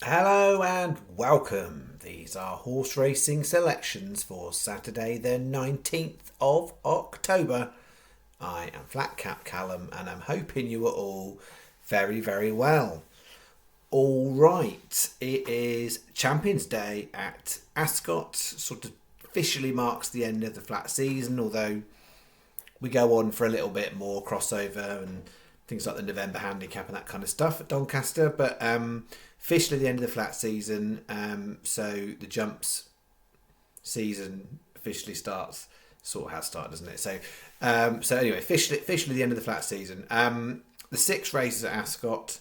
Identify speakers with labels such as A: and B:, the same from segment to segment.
A: Hello and welcome. These are horse racing selections for Saturday, the 19th of October. I am flatcapcallum and I'm hoping you are all very, very well. All right, it is Champions Day at Ascot, sort of officially marks the end of the flat season, although we go on for a little bit more crossover and things like the November handicap and that kind of stuff at Doncaster. But officially the end of the flat season, so the jumps season officially starts. Sort of has started, doesn't it? So anyway, officially the end of the flat season. The 6 races at Ascot,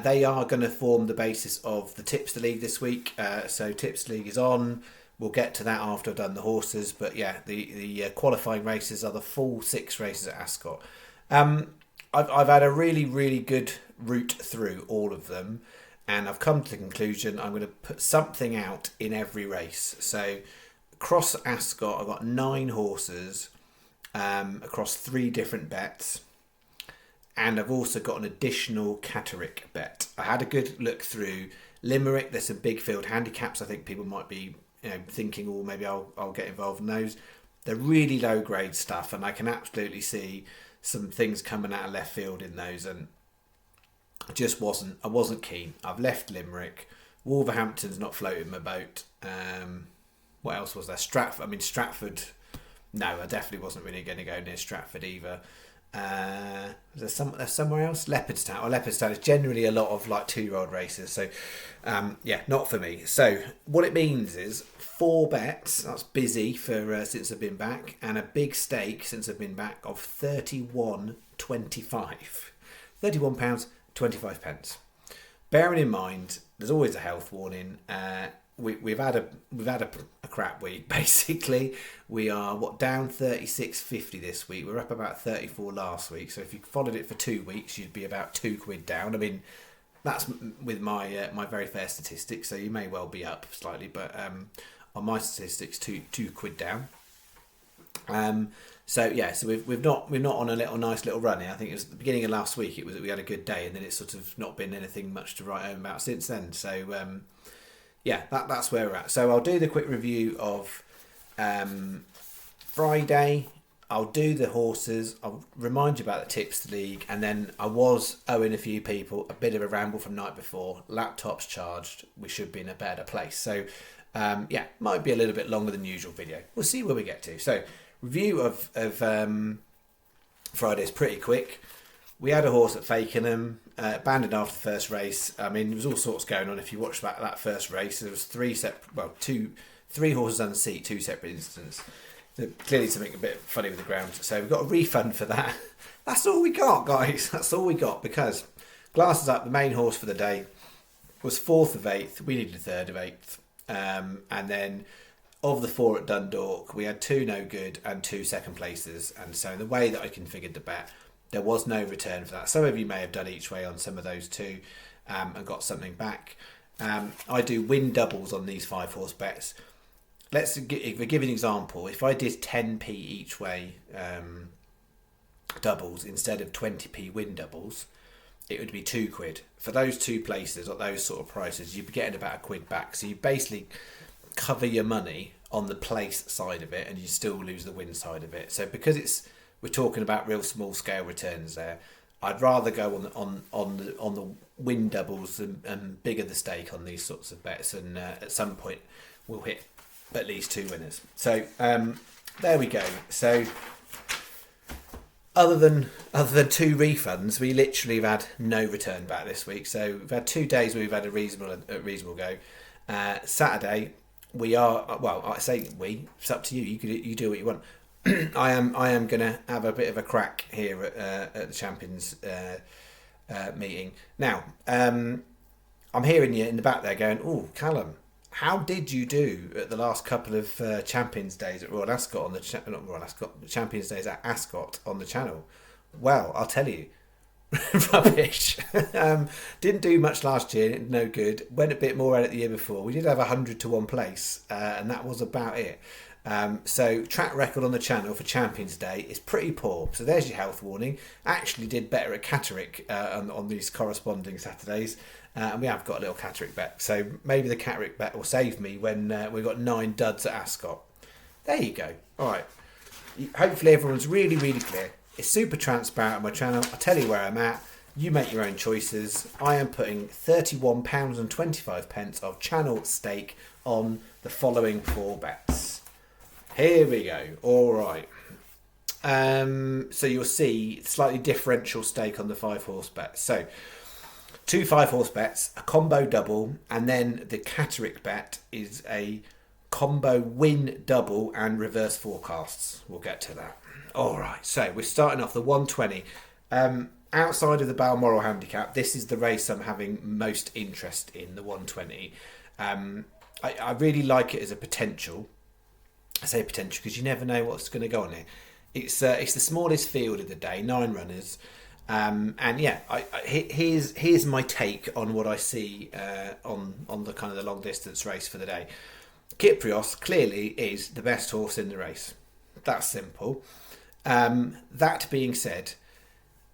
A: they are going to form the basis of the Tipster League this week. So Tipster League is on. We'll get to that after I've done the horses. But yeah, the qualifying races are the full 6 races at Ascot. I've had a really, really good route through all of them. And I've come to the conclusion I'm going to put something out in every race. So across Ascot, I've got 9 horses across 3 different bets. And I've also got an additional Catterick bet. I had a good look through Limerick. There's some big field handicaps. I think people might be thinking, oh, maybe I'll get involved in those. They're really low grade stuff, and I can absolutely see some things coming out of left field in those. And I wasn't keen. I've left Limerick. Wolverhampton's not floating my boat. What else was there? Stratford. No, I definitely wasn't really going to go near Stratford either. There's somewhere else. Leopardstown is generally a lot of like 2-year-old races, so not for me. So what it means is 4 bets. That's busy for since I've been back, and a big stake since I've been back of £31.25. £31.25. Bearing in mind, there's always a health warning. We've had a crap week basically. We are down 36.50 this week. We're up about 34 last week. So if you followed it for 2 weeks, you'd be about £2 down. I mean, that's with my my very fair statistics. So you may well be up slightly, but on my statistics, £2 down. So we've not on a nice little run here. I think it was at the beginning of last week. We had a good day, and then it's sort of not been anything much to write home about since then. So that's where we're at. So I'll do the quick review of Friday. I'll do the horses. I'll remind you about the Tipster League, and then I was owing a few people a bit of a ramble from night before. Laptops charged. We should be in a better place. So might be a little bit longer than usual video. We'll see where we get to. So review of Friday is pretty quick. We had a horse at Fakenham, abandoned after the first race. I mean, there was all sorts going on. If you watched that first race, there was 3 horses on the seat, 2 separate incidents. So clearly something a bit funny with the ground. So we've got a refund for that. That's all we got, guys. That's all we got, because glasses up, the main horse for the day was 4th of 8th. We needed a 3rd of 8th. And then of the 4 at Dundalk, we had 2 no good and 2 second places. And so the way that I configured the bet, there was no return for that. Some of you may have done each way on some of those 2 and got something back. I do win doubles on these 5 horse bets. If we give an example, if I did 10p each way doubles instead of 20p win doubles, it would be £2. For those 2 places or those sort of prices, you'd be getting about £1 back. So you basically cover your money on the place side of it, and you still lose the win side of it. So because we're talking about real small scale returns there, I'd rather go on the win doubles and bigger the stake on these sorts of bets, and at some point we'll hit at least 2 winners. So there we go. So other than 2 refunds, we literally have had no return back this week. So we've had 2 days where we've had a reasonable go. Saturday we are, well, I say we, it's up to you. You do what you want. I am going to have a bit of a crack here at the Champions meeting. Now, I'm hearing you in the back there going, "Oh, Callum, how did you do at the last couple of Champions Days at Royal Ascot on the Champions Days at Ascot on the channel?" Well, I'll tell you, rubbish. Didn't do much last year, no good. Went a bit more at it the year before. We did have 100 to 1 place, and that was about it. So track record on the channel for Champions Day is pretty poor. So there's your health warning. Actually did better at Catterick on these corresponding Saturdays. And we have got a little Catterick bet. So maybe the Catterick bet will save me when we've got 9 duds at Ascot. There you go. All right. Hopefully everyone's really, really clear. It's super transparent on my channel. I'll tell you where I'm at. You make your own choices. I am putting £31.25 of channel stake on the following 4 bets. Here we go. All right. So you'll see slightly differential stake on the 5-horse bet. So 2 5-horse bets, a combo double, and then the Catterick bet is a combo win double and reverse forecasts. We'll get to that. All right. So we're starting off the 120. Outside of the Balmoral handicap, this is the race I'm having most interest in, the 120. I really like it as a potential. I say potential because you never know what's going to go on here. It's the smallest field of the day, 9 runners. And yeah, here's my take on what I see on the kind of the long distance race for the day. Kyprios clearly is the best horse in the race. That's simple. That being said,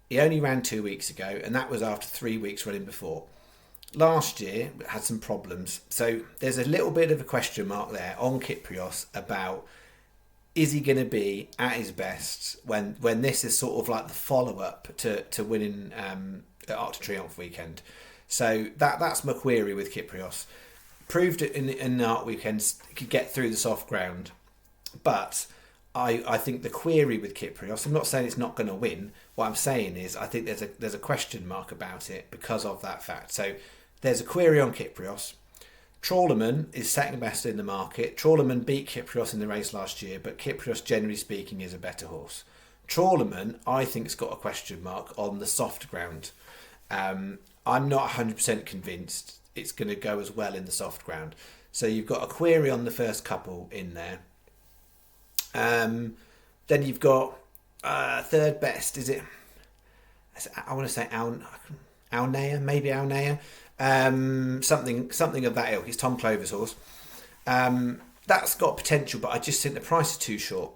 A: he only ran 2 weeks ago, and that was after 3 weeks running before. Last year had some problems, so there's a little bit of a question mark there on Kyprios about, is he going to be at his best when this is sort of like the follow-up to winning at Arc de Triomphe weekend. So that's my query with Kyprios. Proved it in the Arc weekends, could get through the soft ground, but I think the query with Kyprios, I'm not saying it's not going to win. What I'm saying is I think there's a question mark about it because of that fact. So there's a query on Kyprios. Trawlerman is second best in the market. Trawlerman beat Kyprios in the race last year, but Kyprios, generally speaking, is a better horse. Trawlerman, I think, has got a question mark on the soft ground. I'm not 100% convinced it's going to go as well in the soft ground. So you've got a query on the first couple in there. Then you've got third best. Is it? I want to say Alnea, maybe Alnea. Something of that ilk. It's Tom Clover's horse. That's got potential, but I just think the price is too short.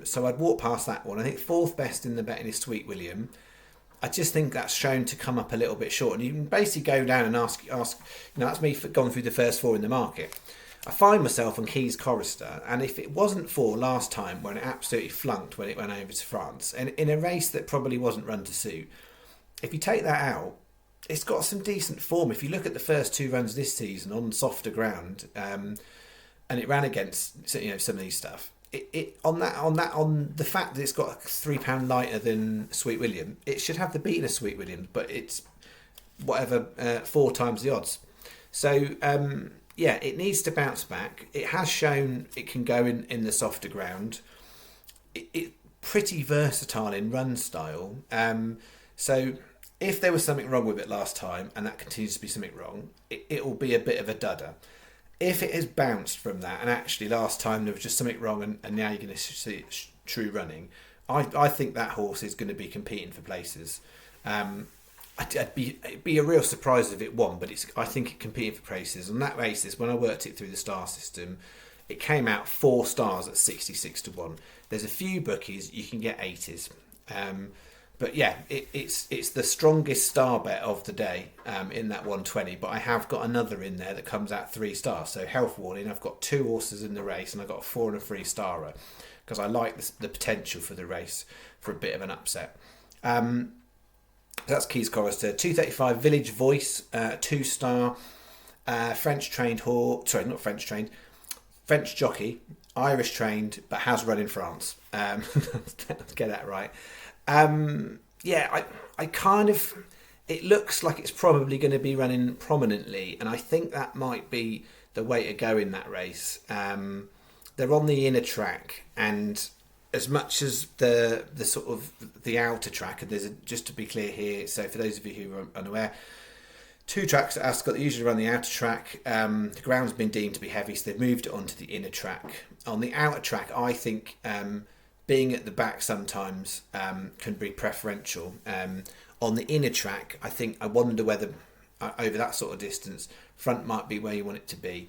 A: So I'd walk past that one. I think fourth best in the betting is Sweet William. I just think that's shown to come up a little bit short. And you can basically go down and ask. That's me gone through the first 4 in the market. I find myself on Keys Chorister, and if it wasn't for last time when it absolutely flunked when it went over to France, and in a race that probably wasn't run to suit, if you take that out, it's got some decent form. If you look at the first 2 runs this season on softer ground, and it ran against some of these stuff, on the fact that it's got £3 lighter than Sweet William, it should have the beating of Sweet William, but it's whatever 4 times the odds. So yeah, it needs to bounce back. It has shown it can go in the softer ground. It's pretty versatile in run style. So if there was something wrong with it last time, and that continues to be something wrong, it will be a bit of a dudder. If it has bounced from that, and actually last time there was just something wrong, and now you're going to see it true running, I think that horse is going to be competing for places. It'd be a real surprise if it won, but I think it competed for places. On that basis, when I worked it through the star system, it came out 4 stars at 66 to 1. There's a few bookies you can get 80s, but yeah, it's the strongest star bet of the day in that 120. But I have got another in there that comes out 3 stars. So health warning, I've got 2 horses in the race, and I've got a 4 and a 3 starer because I like the potential for the race for a bit of an upset. That's Keys Chorister. 235 Village Voice, 2 star, French trained horse. Sorry, not French trained. French jockey, Irish trained, but has run in France. Let's get that right. Yeah, I kind of. It looks like it's probably going to be running prominently, and I think that might be the way to go in that race. They're on the inner track, and as much as the sort of the outer track, and just to be clear here, so for those of you who are unaware, 2 tracks at Ascot, they usually run the outer track. The ground's been deemed to be heavy, so they've moved it onto the inner track. On the outer track, I think being at the back sometimes can be preferential. On the inner track, I wonder whether over that sort of distance, front might be where you want it to be.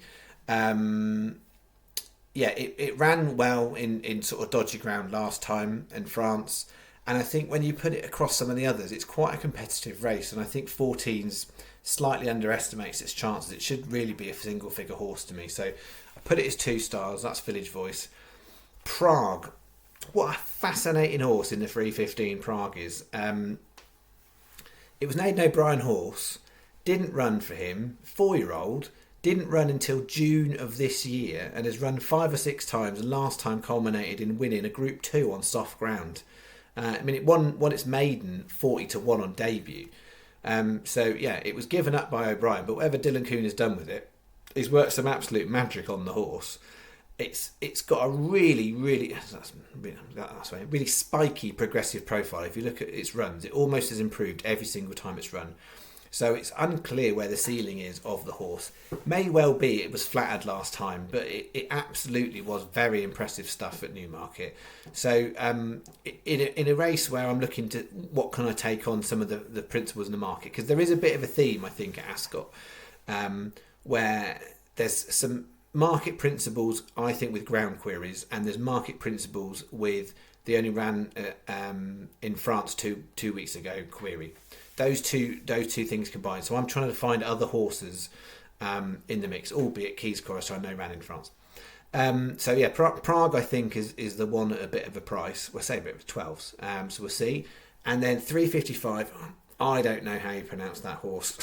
A: Yeah, it ran well in sort of dodgy ground last time in France, and I think when you put it across some of the others, it's quite a competitive race, and I think 14's slightly underestimates its chances. It should really be a single figure horse to me. So I put it as 2 stars. That's Village Voice. Prague. What a fascinating horse in the 3:15 Prague is. It was an Aidan O'Brien horse. Didn't run for him. 4-year-old. Didn't run until June of this year and has run 5 or 6 times, and last time culminated in winning a Group 2 on soft ground. It won its maiden 40-1 on debut. So yeah, it was given up by O'Brien, but whatever Dylan Kuhn has done with it, he's worked some absolute magic on the horse. It's got a really spiky progressive profile. If you look at its runs, it almost has improved every single time it's run. So it's unclear where the ceiling is of the horse. May well be it was flattered last time, but it absolutely was very impressive stuff at Newmarket. So in a race where I'm looking to what can I take on some of the principles in the market, because there is a bit of a theme, I think, at Ascot, where there's some market principles, I think, with ground queries, and there's market principles with the only ran in France two weeks ago query. Those two things combined. So I'm trying to find other horses in the mix, albeit Keys Chorister I know ran in France. So yeah, Prague I think is the one at a bit of a price. We'll say a bit of 12s. So we'll see. And then 3:55. I don't know how you pronounce that horse.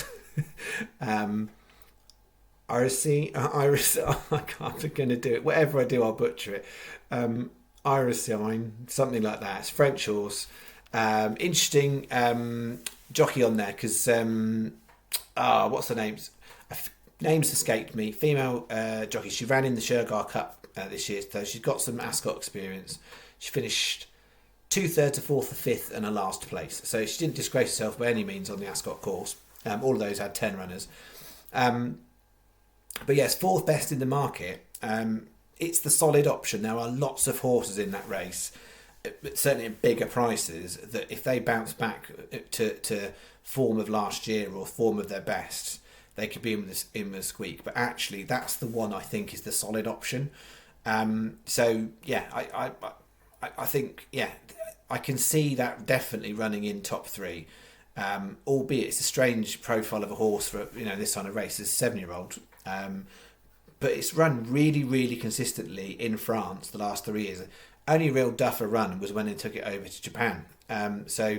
A: Iris, I can't. I'm going to do it. Whatever I do, I'll butcher it. Irisine, something like that. It's a French horse. Interesting jockey on there because what's the names? Names escaped me. Female jockey. She ran in the Shergar Cup this year, so she's got some Ascot experience. She finished 2/3 to 4th to 5th and a last place, so she didn't disgrace herself by any means on the Ascot course. All of those had 10 runners. But yes, 4th best in the market. It's the solid option. There are lots of horses in that race, but certainly at bigger prices, that if they bounce back to form of last year or form of their best, they could be in with a squeak. But actually, that's the one I think is the solid option. So yeah, I think I can see that definitely running in top 3. Albeit it's a strange profile of a horse for this kind of race. It's a 7-year-old. But it's run really, really consistently in France the last 3 years. Only real duffer run was when they took it over to Japan. So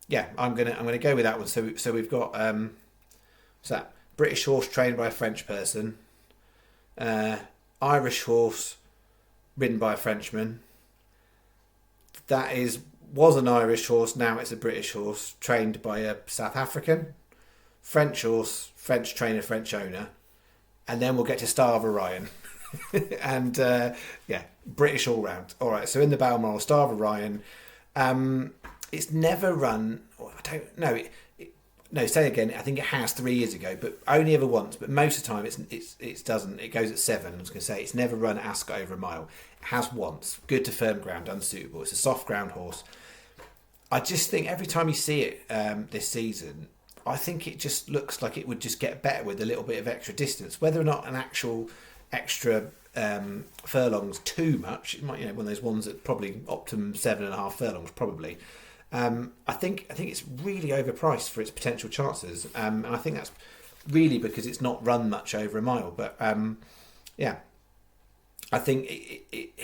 A: yeah, I'm gonna go with that one. So we've got what's that? British horse trained by a French person, Irish horse ridden by a Frenchman. That was an Irish horse. Now it's a British horse trained by a South African. French horse, French trainer, French owner. And then we'll get to Star of Orion. And British all round. All right, so in the Balmoral, Star of Orion. It's never run. I don't know. No, say again. I think it has 3 years ago, but only ever once. But most of the time, it doesn't. It goes at 7. I was going to say it's never run at Ascot over a mile. It has once. Good to firm ground, unsuitable. It's a soft ground horse. I just think every time you see it this season, I think it just looks like it would just get better with a little bit of extra distance. Whether or not an actual extra furlongs too much, it might, one of those ones that probably optimum 7.5 furlongs probably. I think it's really overpriced for its potential chances, and I think that's really because it's not run much over a mile. But I think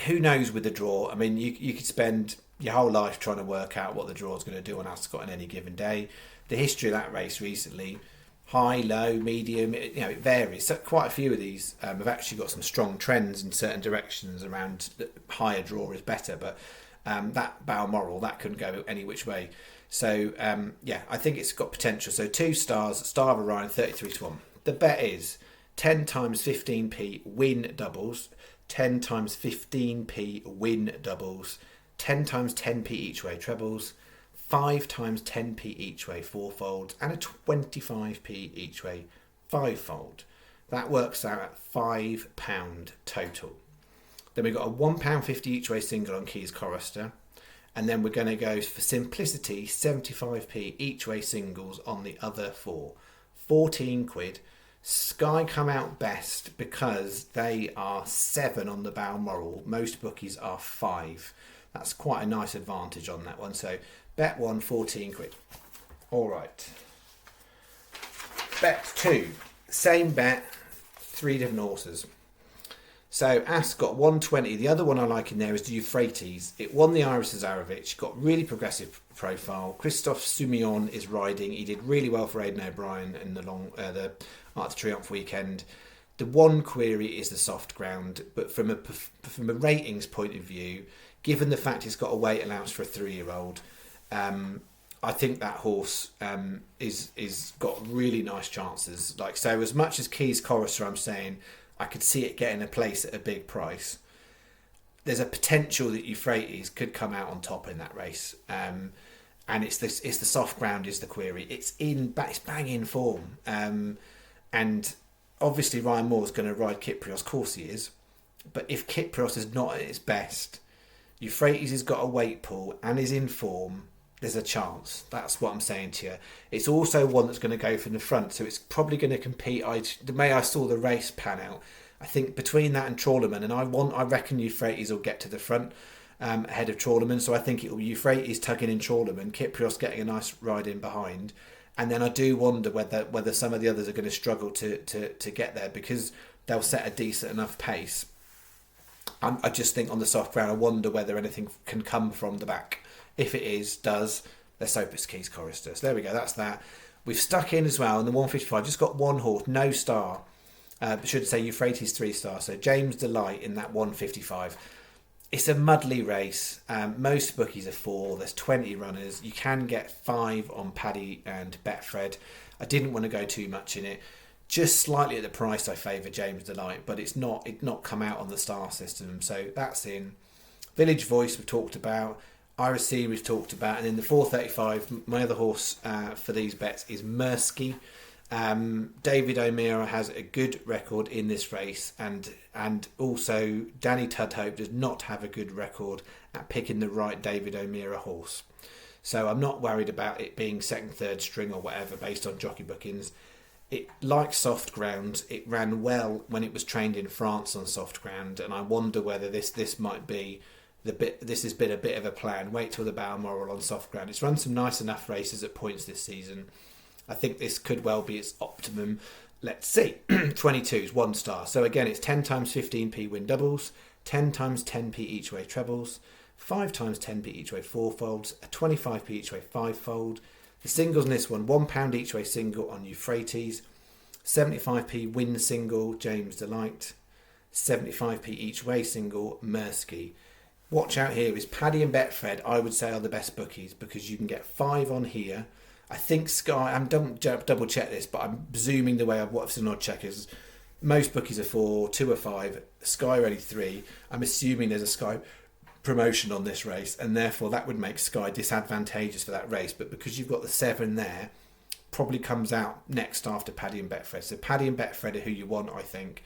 A: who knows with the draw. I mean, you could spend your whole life trying to work out what the draw is going to do on Ascot on any given day. The history of that race recently, high, low, medium, it varies. So quite a few of these have actually got some strong trends in certain directions around the higher draw is better, but that Balmoral, that couldn't go any which way. So I think it's got potential. So 2 stars, Star of Orion, 33-1. The bet is 10 times 15p win doubles, 10 times 15p win doubles, 10 times 10p each way trebles, 5 times 10p each way fourfold, and a 25p each way fivefold. That works out at £5 total. Then we've got a £1.50 each way single on Keys Chorister, and then we're going to go for simplicity 75p each way singles on the other 4. 14 quid. Sky come out best because they are 7 on the Balmoral. Most bookies are 5. That's quite a nice advantage on that one. So bet 1, 14 quid. All right. Bet 2. Same bet, 3 different horses. So Ascot 120. The other one I like in there is the Euphrates. It won the Iris Zarovich. Got really progressive profile. Christophe Soumillon is riding. He did really well for Aidan O'Brien in the Arc de Triomphe weekend. The one query is the soft ground, but from a ratings point of view, given the fact it's got a weight allowance for a 3-year-old, I think that horse is got really nice chances. Like, so as much as Keys Chorister, I'm saying I could see it getting a place at a big price. There's a potential that Euphrates could come out on top in that race, and it's the soft ground is the query. It's bang in form, and obviously Ryan Moore's going to ride Kyprios. Of course he is, but if Kyprios is not at its best, Euphrates has got a weight pool and is in form. There's a chance. That's what I'm saying to you. It's also one that's going to go from the front, so it's probably going to compete. The way I saw the race pan out, I think between that and Trawlerman, and I reckon Euphrates will get to the front ahead of Trawlerman. So I think it will be Euphrates tugging in Trawlerman, Kyprios getting a nice ride in behind, and then I do wonder whether some of the others are going to struggle to get there because they'll set a decent enough pace. I just think on the soft ground, I wonder whether anything can come from the back. If it does, let's hope it's Keys Chorister. So there we go, that's that. We've stuck in as well in the 155, just got one horse, no star. Should say Euphrates 3 star. So James Delight in that 155. It's a muddly race. Most bookies are 4. There's 20 runners. You can get 5 on Paddy and Betfred. I didn't want to go too much in it. Just slightly at the price, I favour James Delight, but it's not come out on the star system. So that's in. Village Voice we've talked about. Iris C we've talked about, and in the 435, my other horse for these bets is Mersky. David O'Meara has a good record in this race, and also Danny Tudhope does not have a good record at picking the right David O'Meara horse. So I'm not worried about it being second, third string or whatever based on jockey bookings. It likes soft ground. It ran well when it was trained in France on soft ground, and I wonder whether this might be this has been a bit of a plan. Wait till the Balmoral on soft ground. It's run some nice enough races at points this season. I think this could well be its optimum. Let's see. 22s, 1 star. So again, it's 10 times 15p win doubles, 10 times 10p each way trebles, 5 times 10p each way fourfolds, a 25p each way fivefold. The singles in this one, £1 each way single on Euphrates, 75p win single James Delight, 75p each way single Mersky. Watch out here is Paddy and Betfred, I would say, are the best bookies because you can get 5 on here. I think Sky, don't double check this, but I'm presuming the way I've seen odd checkers, most bookies are 4, 2 are 5, Sky are only 3. I'm assuming there's a Sky promotion on this race, and therefore that would make Sky disadvantageous for that race. But because you've got the 7 there, probably comes out next after Paddy and Betfred. So Paddy and Betfred are who you want, I think.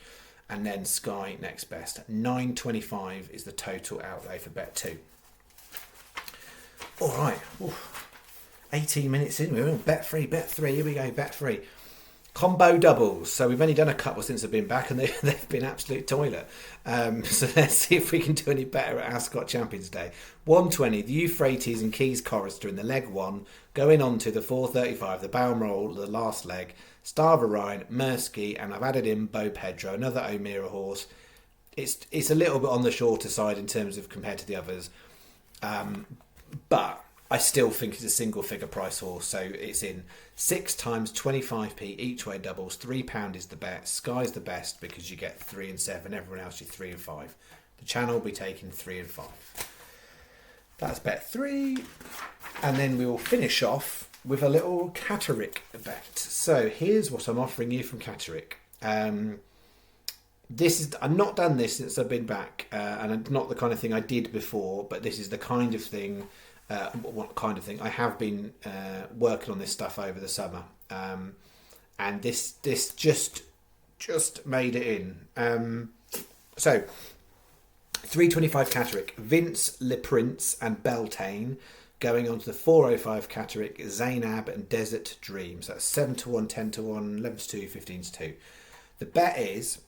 A: And then Sky next best. 9.25 is the total outlay for bet 2. All right. Oof. 18 minutes in. We're on bet 3. Here we go. Bet 3. Combo doubles. So we've only done a couple since I've been back, and they've been absolute toilet. So let's see if we can do any better at Ascot Champions Day. 120. The Euphrates and Keys Chorister in the leg 1. Going on to the 435. The Balmoral, the last leg. Star of Orion, Mersky, and I've added in Bo Pedro, another O'Meara horse. It's a little bit on the shorter side in terms of compared to the others, but I still think it's a single figure price horse. So it's in 6 times 25p each way doubles. £3 is the bet. Sky's the best because you get 3 and 7. Everyone else you 3 and 5. The channel will be taking 3 and 5. That's bet 3, and then we will finish off with a little Catterick bet. So here's what I'm offering you from Catterick. I've not done this since I've been back, and it's not the kind of thing I did before, but this is the kind of thing. What kind of thing? I have been working on this stuff over the summer, and this just made it in. So 325 Catterick, Vince Le Prince and Beltane. Going on to the 405 Catterick, Zainab and Desert Dreams. That's 7 to 1, 10 to 1, 11 to 2, 15 to 2. The bet is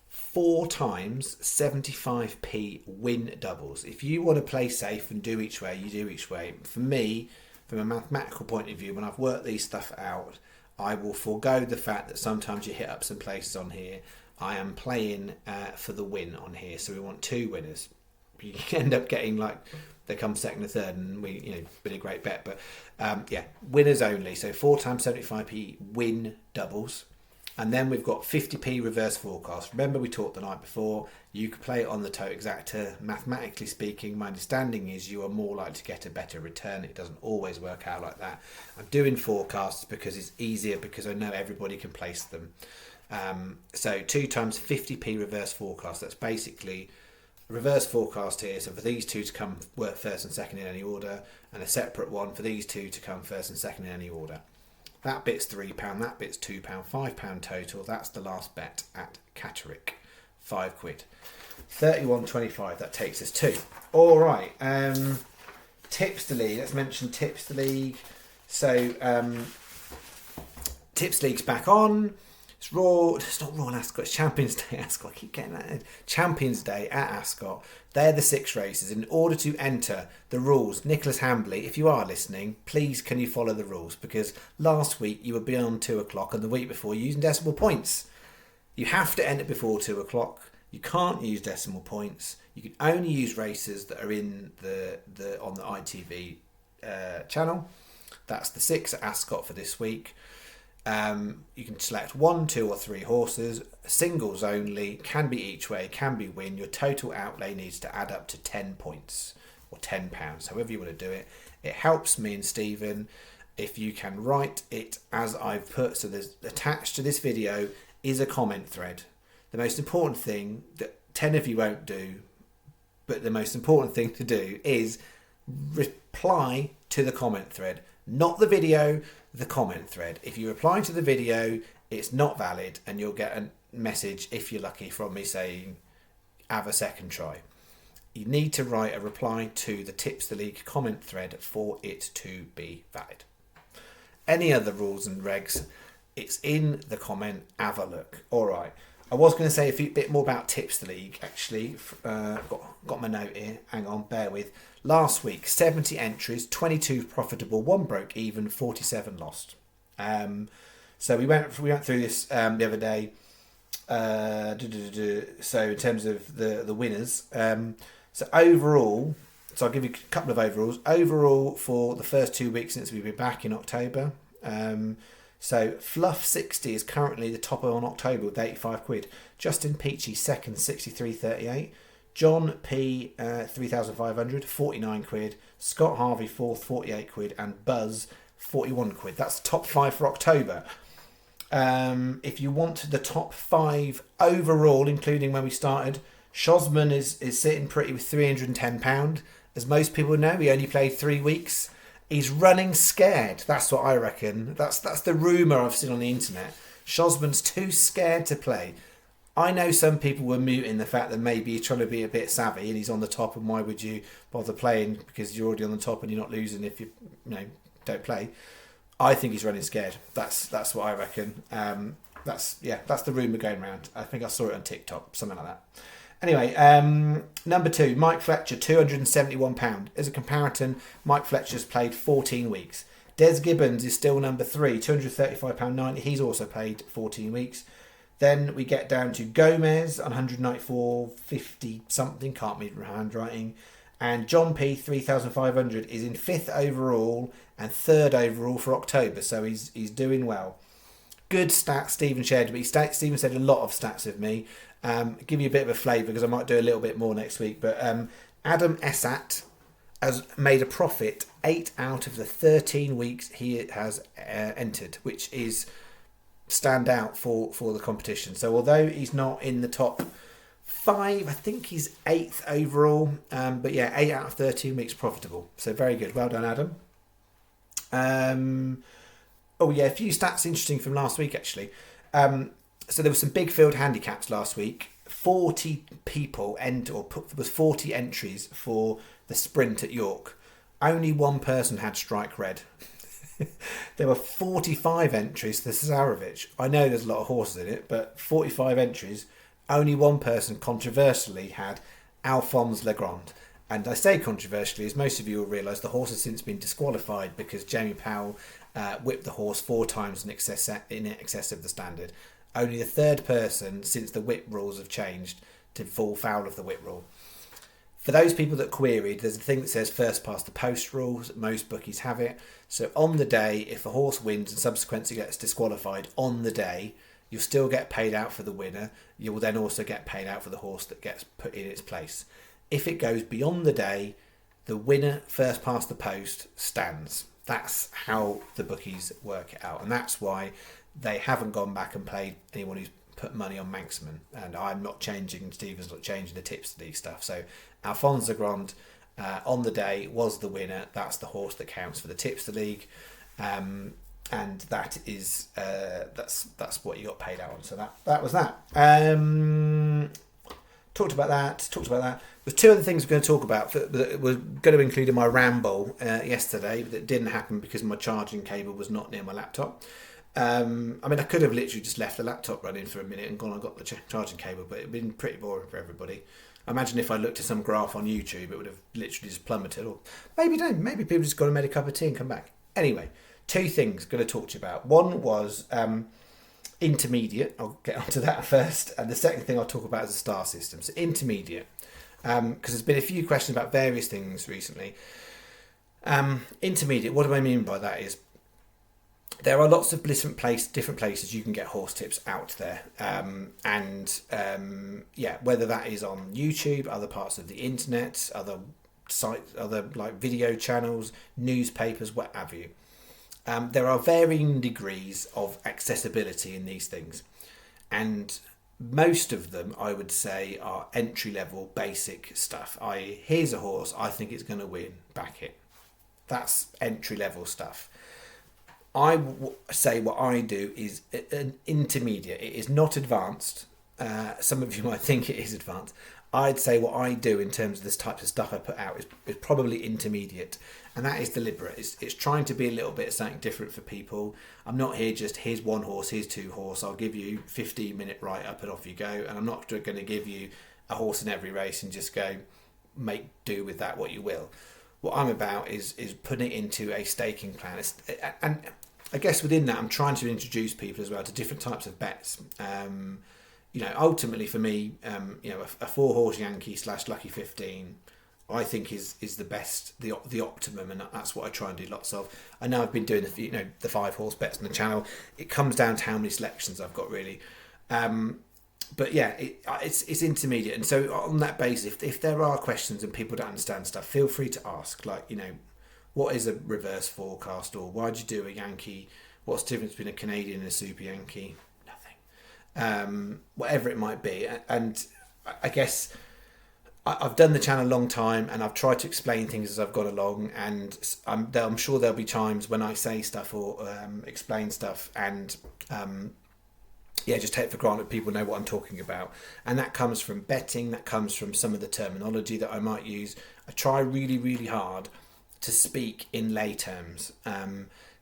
A: 4 times 75p win doubles. If you want to play safe and do each way, you do each way. For me, from a mathematical point of view, when I've worked these stuff out, I will forego the fact that sometimes you hit up some places on here. I am playing for the win on here, so we want 2 winners. You can end up getting like they come second or third, and been a great bet. But winners only. So 4 times 75p win doubles. And then we've got 50p reverse forecast. Remember we talked the night before, you could play it on the toe exacta. Mathematically speaking, my understanding is you are more likely to get a better return. It doesn't always work out like that. I'm doing forecasts because it's easier, because I know everybody can place them. So 2 times 50p reverse forecast. That's basically reverse forecast here. So for these 2 to come work first and second in any order, and a separate one for these 2 to come first and second in any order. That bit's £3, that bit's £2, £5 total. That's the last bet at Catterick. £5. 31.25. That takes us to. All right. Tipster League. Let's mention Tipster League. So Tips League's back on. It's Raw. It's not Raw and Ascot. It's Champions Day Ascot. I keep getting that. Champions Day at Ascot. They're the 6 races. In order to enter the rules, Nicholas Hambley, if you are listening, please can you follow the rules? Because last week you were beyond 2 o'clock, and the week before you're using decimal points. You have to enter before 2 o'clock. You can't use decimal points. You can only use races that are in the on the ITV channel. That's the 6 at Ascot for this week. You can select 1, 2 or 3 horses, singles only, can be each way, can be win. Your total outlay needs to add up to 10 points or £10, however you want to do it. It helps me and Stephen if you can write it as I've put. So there's attached to this video is a comment thread. The most important thing that 10 of you won't do, but the most important thing to do is reply to the comment thread, not the video, the comment thread. If you reply to the video, it's not valid, and you'll get a message, if you're lucky, from me saying have a second try. You need to write a reply to the Tipster League comment thread for it to be valid. Any other rules and regs, it's in the comment. Have a look. All right. I was going to say a bit more about Tipster League, actually. Got my note here. Hang on, bear with. Last week, 70 entries, 22 profitable, 1 broke even, 47 lost. So we went through this the other day. So in terms of the winners, so overall, so I'll give you a couple of overalls. Overall for the first 2 weeks since we've been back in October. So Fluff 60 is currently the top on October with £85. Justin Peachy second, 63.38. John P 3,500, £49. Scott Harvey fourth, £48, and Buzz £41. That's the top 5 for October. If you want the top 5 overall, including when we started, Shosman is sitting pretty with £310. As most people know, he only played 3 weeks. He's running scared. That's what I reckon. That's the rumour I've seen on the internet. Shosman's too scared to play. I know some people were mooting the fact that maybe he's trying to be a bit savvy and he's on the top, and why would you bother playing because you're already on the top and you're not losing if you don't play. I think he's running scared. That's what I reckon. That's the rumour going around. I think I saw it on TikTok, something like that. Anyway, number 2, Mike Fletcher, £271. As a comparison, Mike Fletcher's played 14 weeks. Des Gibbons is still number 3, £235.90. He's also played 14 weeks. Then we get down to Gomez on 194.50 something, can't read handwriting. And John P 3,500 is in 5th overall and 3rd overall for October, so he's doing well. Good stats Stephen shared with me. Stephen said a lot of stats with me. Give you a bit of a flavour because I might do a little bit more next week. But Adam Essat has made a profit 8 out of the 13 weeks he has entered, which is stand out for the competition. So although he's not in the top 5, I think he's 8th overall. But yeah, 8 out of 13 weeks profitable. So very good. Well done, Adam. Oh yeah, a few stats interesting from last week actually. So there were some big field handicaps last week. 40 people there was 40 entries for the sprint at York. Only one person had strike red. There were 45 entries to Cesarovic. I know there's a lot of horses in it, but 45 entries. Only one person controversially had Alphonse Legrand. And I say controversially, as most of you will realise, the horse has since been disqualified because Jamie Powell whipped the horse 4 times in excess of the standard. Only the third person since the whip rules have changed to fall foul of the whip rule. For those people that queried, there's a thing that says first past the post rules. Most bookies have it. So on the day, if a horse wins and subsequently gets disqualified on the day, you'll still get paid out for the winner. You will then also get paid out for the horse that gets put in its place. If it goes beyond the day, the winner first past the post stands. That's how the bookies work it out. And that's why they haven't gone back and paid anyone who's put money on Manxman. And I'm not changing, Stephen's not changing the tips to these stuff. So Alphonse Grand on the day was the winner. That's the horse that counts for the Tipster League. And that is that's what you got paid out on. So that was that. Talked about that. There's 2 other things we're going to talk about that were going to include in my ramble yesterday, but it didn't happen because my charging cable was not near my laptop. I mean, I could have literally just left the laptop running for a minute and gone and got the charging cable, but it'd been pretty boring for everybody. I imagine if I looked at some graph on YouTube, it would have literally just plummeted. Or maybe don't. Maybe people just got to make a cup of tea and come back. Anyway, 2 things I'm going to talk to you about. One was intermediate. I'll get onto that first. And the second thing I'll talk about is the star system. So intermediate. Because there's been a few questions about various things recently. Intermediate, what do I mean by that is there are lots of different places you can get horse tips out there. Whether that is on YouTube, other parts of the internet, other sites, other like video channels, newspapers, what have you. There are varying degrees of accessibility in these things. And most of them, I would say, are entry-level, basic stuff. Here's a horse, I think it's going to win, back it. That's entry-level stuff. I say what I do is an intermediate. It is not advanced. Some of you might think it is advanced. I'd say what I do in terms of this type of stuff I put out is probably intermediate. And that is deliberate. It's trying to be a little bit of something different for people. I'm not here just, here's 1 horse, here's 2 horse. I'll give you 15-minute write-up and off you go. And I'm not going to give you a horse in every race and just go, make do with that what you will. What I'm about is putting it into a staking plan. And I guess within that, I'm trying to introduce people as well to different types of bets. Ultimately for me, a 4-horse Yankee / Lucky 15, I think is the best, the optimum, and that's what I try and do lots of. I know I've been doing the 5-horse bets on the channel. It comes down to how many selections I've got really. But yeah, it's intermediate, and so on that basis, if there are questions and people don't understand stuff, feel free to ask. Like, what is a reverse forecast, or why did you do a Yankee? What's the difference between a Canadian and a Super Yankee? Nothing. Whatever it might be, and I guess I've done the channel a long time, and I've tried to explain things as I've gone along, and I'm sure there'll be times when I say stuff or explain stuff, and just take for granted people know what I'm talking about. And that comes from betting, that comes from some of the terminology that I might use. I try really, really hard to speak in lay terms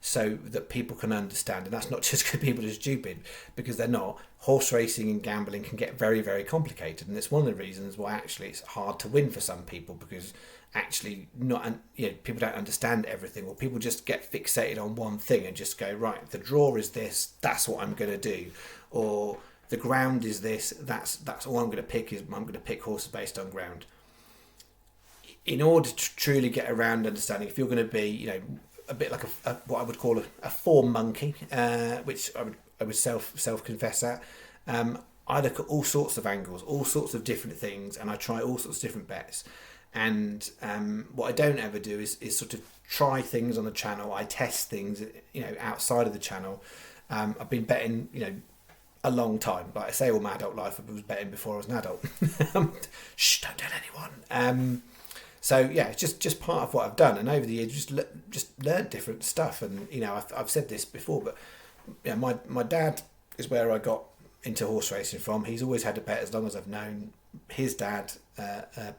A: so that people can understand. And that's not just because people are stupid, because they're not. Horse racing and gambling can get very, very complicated. And it's one of the reasons why actually it's hard to win for some people, because actually people don't understand everything, or people just get fixated on one thing and just go, right, the draw is this, that's what I'm going to do, or the ground is this, that's all I'm going to pick. I'm going to pick horses based on ground. In order to truly get around understanding, if you're going to be a bit like what I would call a form monkey, which I would self confess at, I look at all sorts of angles, all sorts of different things, and I try all sorts of different bets. And what I don't ever do is sort of try things on the channel. I test things, outside of the channel. I've been betting, a long time. Like I say, all my adult life, I was betting before I was an adult. Shh! Don't tell anyone. So yeah, it's just part of what I've done, and over the years, just learned different stuff. And I've said this before, but my dad is where I got into horse racing from. He's always had a bet as long as I've known. His dad,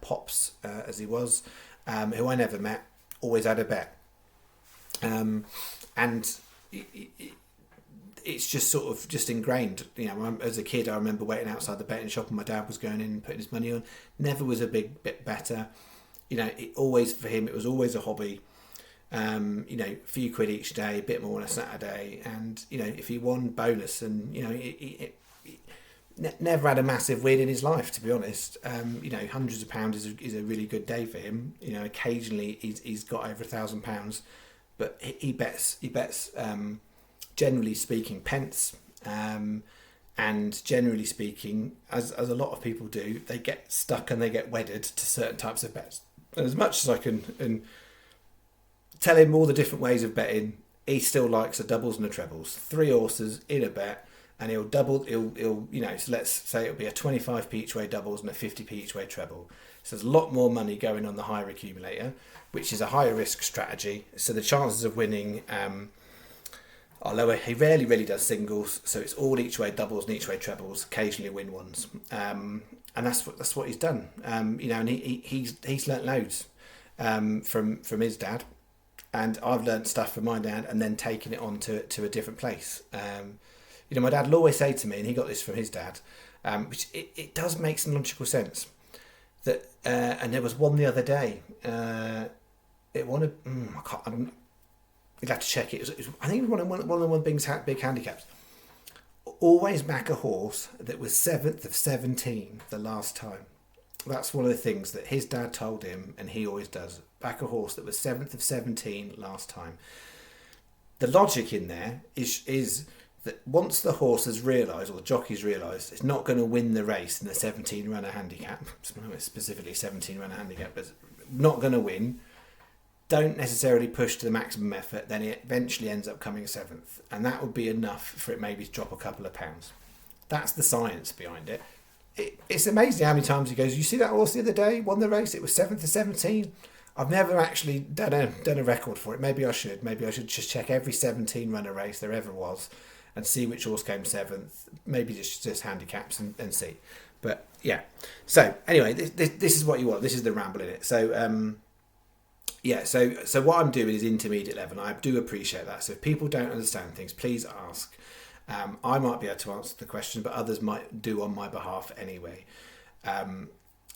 A: Pops, as he was, who I never met, always had a bet, and it's just sort of just ingrained. As a kid, I remember waiting outside the betting shop, and my dad was going in and putting his money on. Never was a big bit better. it always, for him, it was always a hobby. A few quid each day, a bit more on a Saturday, and if he won, bonus, and he never had a massive win in his life, to be honest. Hundreds of pounds is a really good day for him. Occasionally he's got over £1,000, but he bets generally speaking pence, and generally speaking, as a lot of people do, they get stuck and they get wedded to certain types of bets. And as much as I can tell him all the different ways of betting, he still likes the doubles and the trebles. 3 horses in a bet, and he'll double. So let's say it'll be a 25p each way doubles and a 50p each way treble. So there's a lot more money going on the higher accumulator, which is a higher risk strategy. So the chances of winning are lower. He rarely really does singles, so it's all each way doubles and each way trebles. Occasionally win ones, and that's what he's done. And he's learnt loads from his dad. And I've learnt stuff from my dad and then taken it on to a different place. My dad will always say to me, and he got this from his dad, which it does make some logical sense, that and there was one the other day. It wanted, you'd have to check it. I think it was one of the big handicaps. Always back a horse that was 7th of 17 the last time. That's one of the things that his dad told him, and he always does. Back a horse that was 7th of 17 last time. The logic in there is that once the horse has realised, or the jockey's realised, it's not going to win the race in the 17 runner handicap, specifically 17 runner handicap, but not going to win, don't necessarily push to the maximum effort, then it eventually ends up coming 7th. And that would be enough for it maybe to drop a couple of pounds. That's the science behind it. It's amazing how many times he goes, you see that horse the other day, won the race, it was 7th of 17. I've never actually done a record for it. Maybe I should just check every 17 runner race there ever was and see which horse came 7th. Maybe just handicaps and see. But yeah. So anyway, this is what you want. This is the ramble in it. So so what I'm doing is intermediate level, and I do appreciate that. So if people don't understand things, please ask. I might be able to answer the question, but others might do on my behalf anyway.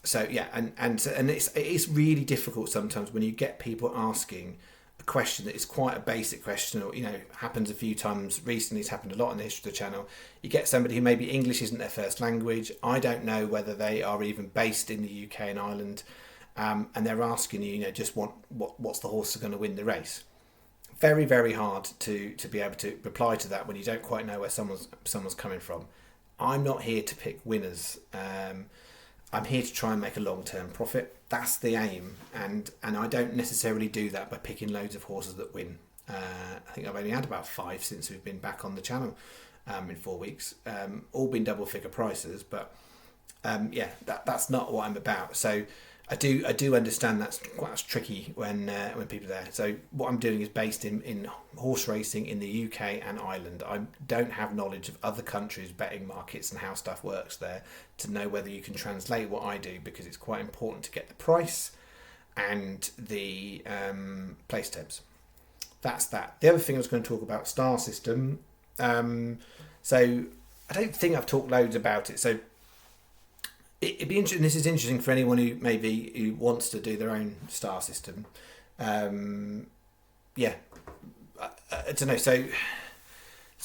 A: So yeah, and it's really difficult sometimes when you get people asking a question that is quite a basic question, or happens a few times recently. It's happened a lot in the history of the channel. You get somebody who maybe English isn't their first language. I don't know whether they are even based in the UK and Ireland, and they're asking just what's the horse going to win the race. Very, very hard to be able to reply to that when you don't quite know where someone's coming from. I'm not here to pick winners. I'm here to try and make a long-term profit. That's the aim, and I don't necessarily do that by picking loads of horses that win. I think I've only had about 5 since we've been back on the channel in 4 weeks. All been double-figure prices, but that's not what I'm about. So I do understand that's quite tricky when people are there. So what I'm doing is based in horse racing in the UK and Ireland. I don't have knowledge of other countries' betting markets and how stuff works there to know whether you can translate what I do, because it's quite important to get the price and the place tabs. That's that. The other thing I was going to talk about, star system. So I don't think I've talked loads about it. So it'd be interesting. This is interesting for anyone who wants to do their own star system. I don't know. So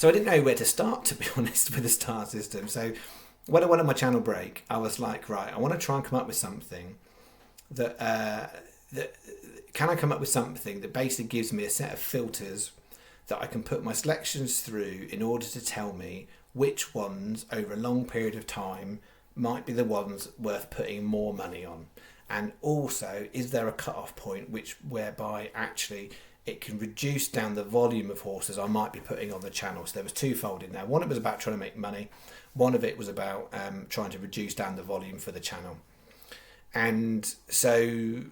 A: I didn't know where to start, to be honest, with the star system. So when I went on my channel break, I was like, right, I want to try and come up with something that can I come up with something that basically gives me a set of filters that I can put my selections through in order to tell me which ones over a long period of time might be the ones worth putting more money on, and also is there a cut-off point whereby actually it can reduce down the volume of horses I might be putting on the channel. So there was twofold in there. One, it was about trying to make money. One of it was about trying to reduce down the volume for the channel. And so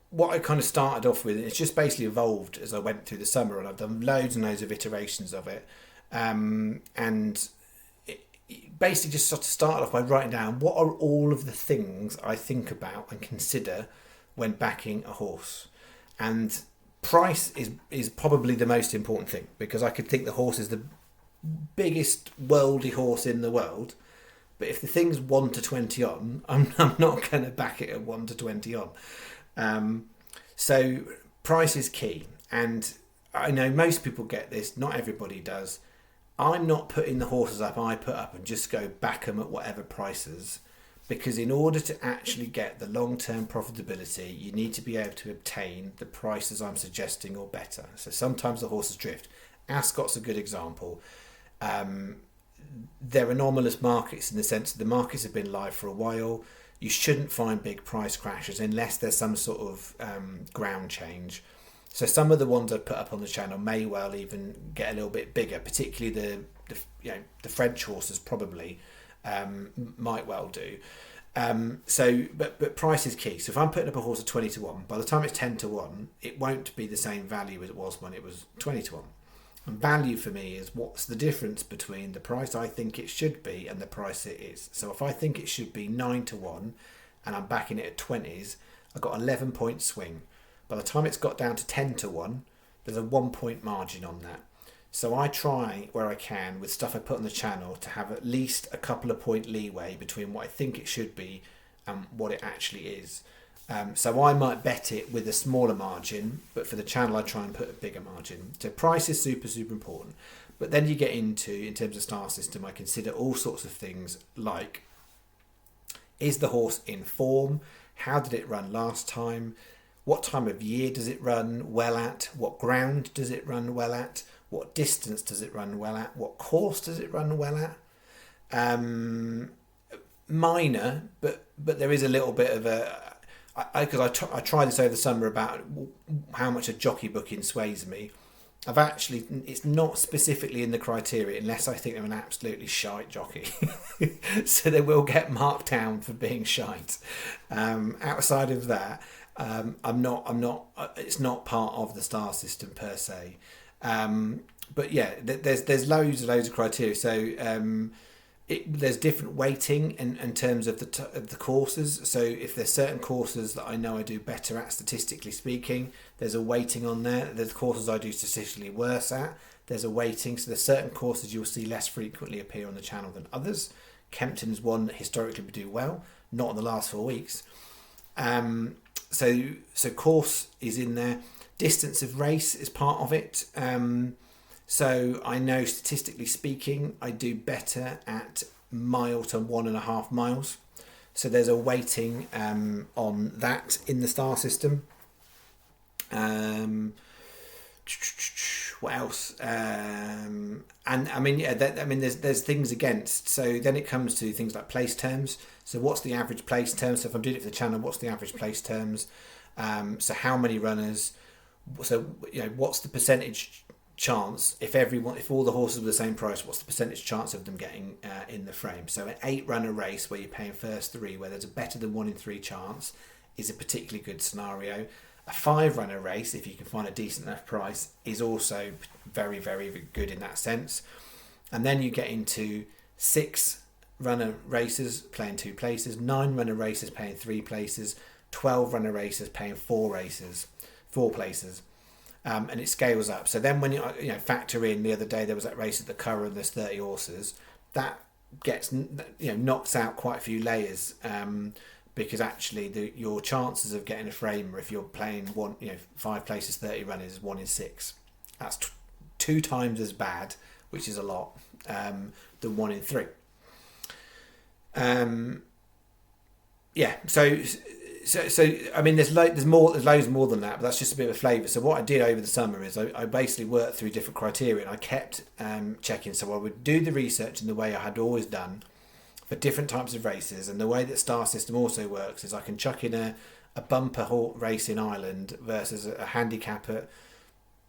A: what I kind of started off with, it's just basically evolved as I went through the summer, and I've done loads and loads of iterations of it, and basically just sort of started off by writing down what are all of the things I think about and consider when backing a horse. And price is probably the most important thing, because I could think the horse is the biggest worldly horse in the world, But if the thing's 1 to 20 on, I'm not going to back it at 1 to 20 on. So price is key. And I know most people get this, not everybody does. I'm not putting the horses up I put up and just go back them at whatever prices, because in order to actually get the long-term profitability, you need to be able to obtain the prices I'm suggesting or better. So sometimes the horses drift. Ascot's a good example. They're anomalous markets in the sense that the markets have been live for a while. You shouldn't find big price crashes unless there's some sort of ground change. So some of the ones I've put up on the channel may well even get a little bit bigger, particularly the French horses probably might well do. But price is key. So if I'm putting up a horse at 20 to 1, by the time it's 10 to 1, it won't be the same value as it was when it was 20 to 1. And value for me is what's the difference between the price I think it should be and the price it is. So if I think it should be 9 to 1 and I'm backing it at 20s, I've got an 11 point swing. By the time it's got down to 10 to 1, there's a 1 point margin on that. So I try where I can with stuff I put on the channel to have at least a couple of point leeway between what I think it should be and what it actually is. So I might bet it with a smaller margin, but for the channel I try and put a bigger margin. So price is super, super important. But then you get into, in terms of star system, I consider all sorts of things like, is the horse in form? How did it run last time? What time of year does it run well at? What ground does it run well at? What distance does it run well at? What course does it run well at? Minor, but there is a little bit of a... I tried this over the summer about how much a jockey booking sways me. It's not specifically in the criteria unless I think they're an absolutely shite jockey. So they will get marked down for being shite. Outside of that, it's not part of the star system per se. But yeah, there's loads of criteria. So there's different weighting in terms of the courses. So if there's certain courses that I know I do better at, statistically speaking, there's a weighting on there. There's courses I do statistically worse at, there's a weighting. So there's certain courses you'll see less frequently appear on the channel than others. Kempton's one that historically we do well, not in the last 4 weeks. So course is in there. Distance of race is part of it. So I know statistically speaking, I do better at mile to 1.5 miles. So there's a weighting on that in the star system. What else? And I mean, yeah, there's things against. So then it comes to things like place terms. So what's the average place term? So if I'm doing it for the channel, what's the average place terms? So how many runners? So what's the percentage chance if all the horses were the same price? What's the percentage chance of them getting in the frame? So an 8-runner race where you're paying first 3, where there's a better than 1 in 3 chance, is a particularly good scenario. A 5-runner race, if you can find a decent enough price, is also very, very good in that sense. And then you get into 6-runner races playing 2 places, 9-runner races paying 3 places, 12-runner races paying 4 places. And it scales up. So then when you factor in, the other day there was that race at the Curragh and there's 30 horses, that gets knocks out quite a few layers, because actually your chances of getting a framer if you're playing 5 places 30 runners is 1 in 6. That's 2 times as bad, which is a lot, than 1 in 3. So I mean, there's loads more than that, but that's just a bit of a flavour. So what I did over the summer is I basically worked through different criteria, and I kept checking. So I would do the research in the way I had always done for different types of races, and the way that Star System also works is I can chuck in a bumper race in Ireland versus a handicap at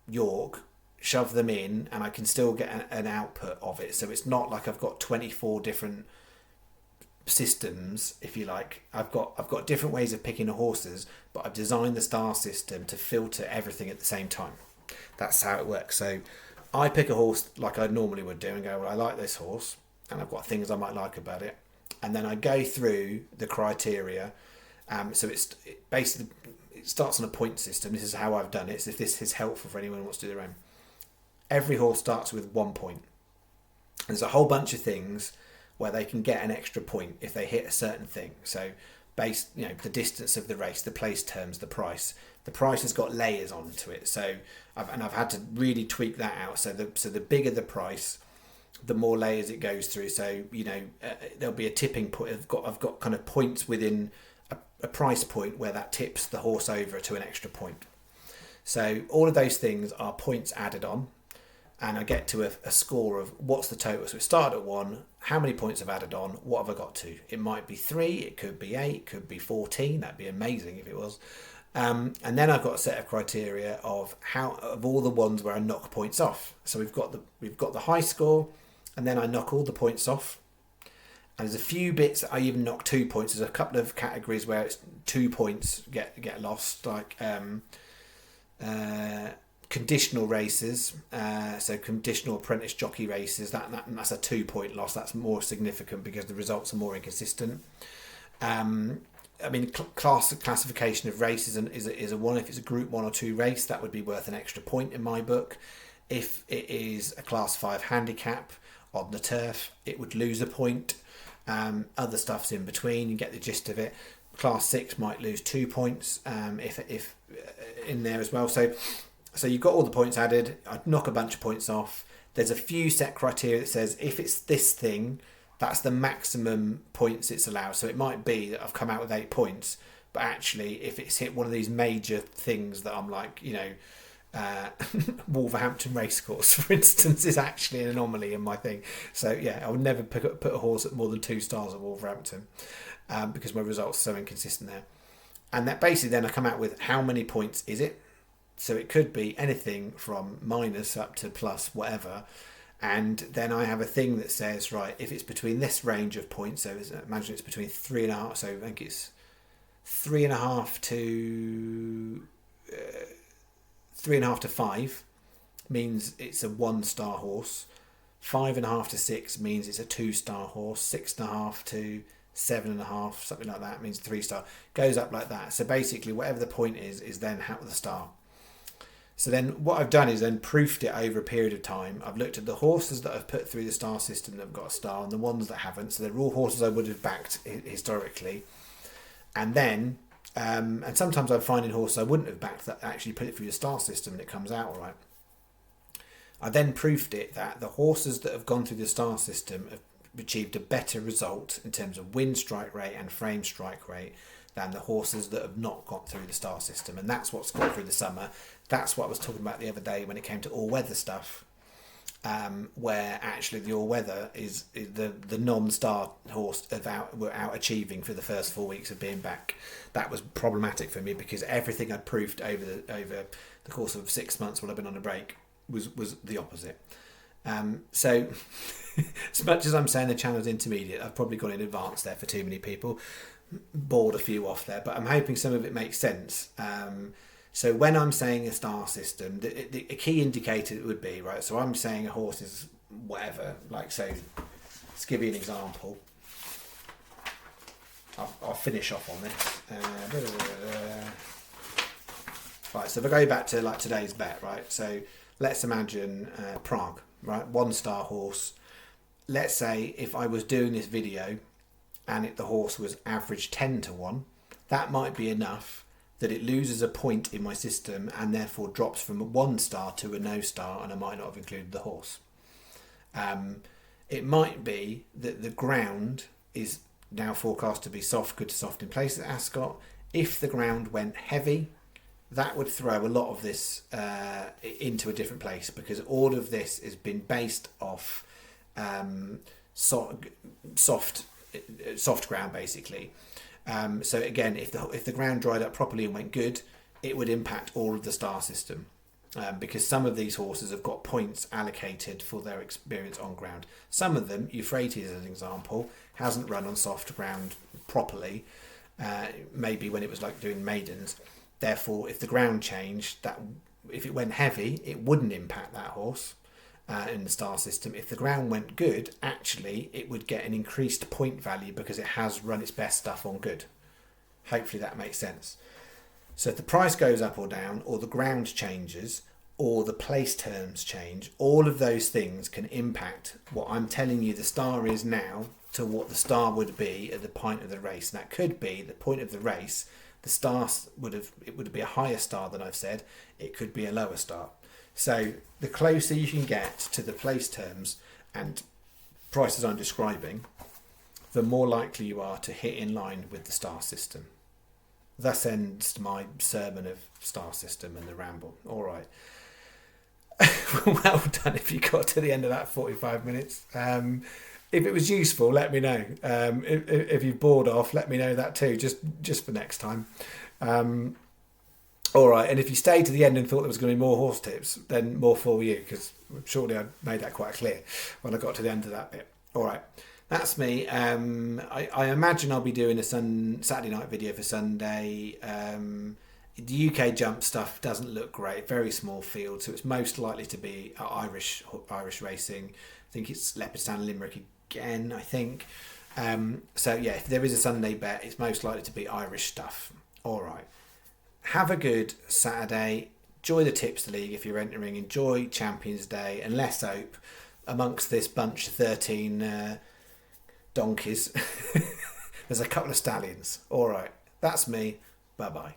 A: York, shove them in, and I can still get an output of it. So it's not like I've got 24 different systems, if you like. I've got different ways of picking the horses, but I've designed the star system to filter everything at the same time. That's how it works. So I pick a horse like I normally would do and go, well, I like this horse and I've got things I might like about it, and then I go through the criteria. So it basically starts on a point system. This is how I've done it. So if this is helpful for anyone who wants to do their own, every horse starts with 1 point. There's a whole bunch of things where they can get an extra point if they hit a certain thing. So based, the distance of the race, the place terms, the price. The price has got layers onto it. So I've had to really tweak that out. So the bigger the price, the more layers it goes through. So there'll be a tipping point. I've got kind of points within a price point where that tips the horse over to an extra point. So all of those things are points added on, and I get to a score of what's the total. So it started at 1. How many points I've added on? What have I got to? It might be 3. It could be 8. It could be 14. That'd be amazing if it was. And then I've got a set of criteria of all the ones where I knock points off. So we've got the high score, and then I knock all the points off. And there's a few bits that I even knock 2 points. There's a couple of categories where it's 2 points get lost, like conditional races, so conditional apprentice jockey races. That's a 2 point loss. That's more significant because the results are more inconsistent. Classification of races is a 1. If it's a group 1 or 2 race, that would be worth an extra point in my book. If it is a class 5 handicap on the turf, it would lose a point. Other stuff's in between. You get the gist of it. Class 6 might lose 2 points if in there as well. So you've got all the points added. I'd knock a bunch of points off. There's a few set criteria that says if it's this thing, that's the maximum points it's allowed. So it might be that I've come out with 8 points, but actually if it's hit one of these major things that I'm like, Wolverhampton Racecourse, for instance, is actually an anomaly in my thing. So yeah, I would never put a horse at more than 2 stars at Wolverhampton because my results are so inconsistent there. And that basically then I come out with how many points is it. So it could be anything from minus up to plus, whatever. And then I have a thing that says, right, if it's between this range of points, so imagine it's between 3.5, so I think it's 3.5 to 3.5 to 5 means it's a 1-star horse. 5.5 to 6 means it's a 2-star horse. 6.5 to 7.5, something like that, means 3-star. Goes up like that. So basically, whatever the point is then how the star. So then what I've done is then proofed it over a period of time. I've looked at the horses that I've put through the star system that have got a star and the ones that haven't. So they're all horses I would have backed historically. And then, and sometimes I'm finding horses I wouldn't have backed that actually put it through the star system and it comes out all right. I then proofed it that the horses that have gone through the star system have achieved a better result in terms of win strike rate and frame strike rate than the horses that have not got through the star system. And that's what's got through the summer. That's what I was talking about the other day when it came to all-weather stuff, where actually the all-weather is the non-star horse were out achieving for the first 4 weeks of being back. That was problematic for me because everything I'd proofed over the course of 6 months while I've been on a break was the opposite. So as much as I'm saying the channel's intermediate, I've probably gone in advance there for too many people. Bored a few off there, but I'm hoping some of it makes sense. So when I'm saying a star system, the key indicator would be, right, so I'm saying a horse is whatever, like, so let's give you an example. I'll finish off on this. Right, so if I go back to like today's bet, right, so let's imagine Prague, right, 1-star horse. Let's say if I was doing this video and the horse was average 10 to 1, that might be enough that it loses a point in my system and therefore drops from a 1-star to a no star, and I might not have included the horse. It might be that the ground is now forecast to be soft, good to soft in place at Ascot. If the ground went heavy, that would throw a lot of this into a different place, because all of this has been based off soft ground basically. So again, if the ground dried up properly and went good, it would impact all of the star system, because some of these horses have got points allocated for their experience on ground. Some of them, Euphrates as an example, hasn't run on soft ground properly, maybe when it was like doing maidens. Therefore, if the ground changed, that if it went heavy, it wouldn't impact that horse in the star system. If the ground went good, actually it would get an increased point value because it has run its best stuff on good. Hopefully that makes sense. So if the price goes up or down, or the ground changes, or the place terms change, all of those things can impact what I'm telling you the star is now to what the star would be at the point of the race. And that could be the point of the race. The star would be a higher star than I've said. It could be a lower star. So the closer you can get to the place terms and prices I'm describing, the more likely you are to hit in line with the star system. Thus ends my sermon of star system and the ramble. All right. Well done if you got to the end of that 45 minutes. If it was useful, let me know. If you've bored off, let me know that too, just for next time. All right, and if you stayed to the end and thought there was going to be more horse tips, then more for you, because surely I made that quite clear when I got to the end of that bit. All right, that's me. I imagine I'll be doing a Saturday night video for Sunday. The UK jump stuff doesn't look great, very small field, so it's most likely to be Irish racing. I think it's Leopardstown Limerick again, I think. So yeah, if there is a Sunday bet, it's most likely to be Irish stuff. All right. Have a good Saturday. Enjoy the Tips League if you're entering. Enjoy Champions Day. And let's hope amongst this bunch of 13 donkeys, there's a couple of stallions. All right. That's me. Bye-bye.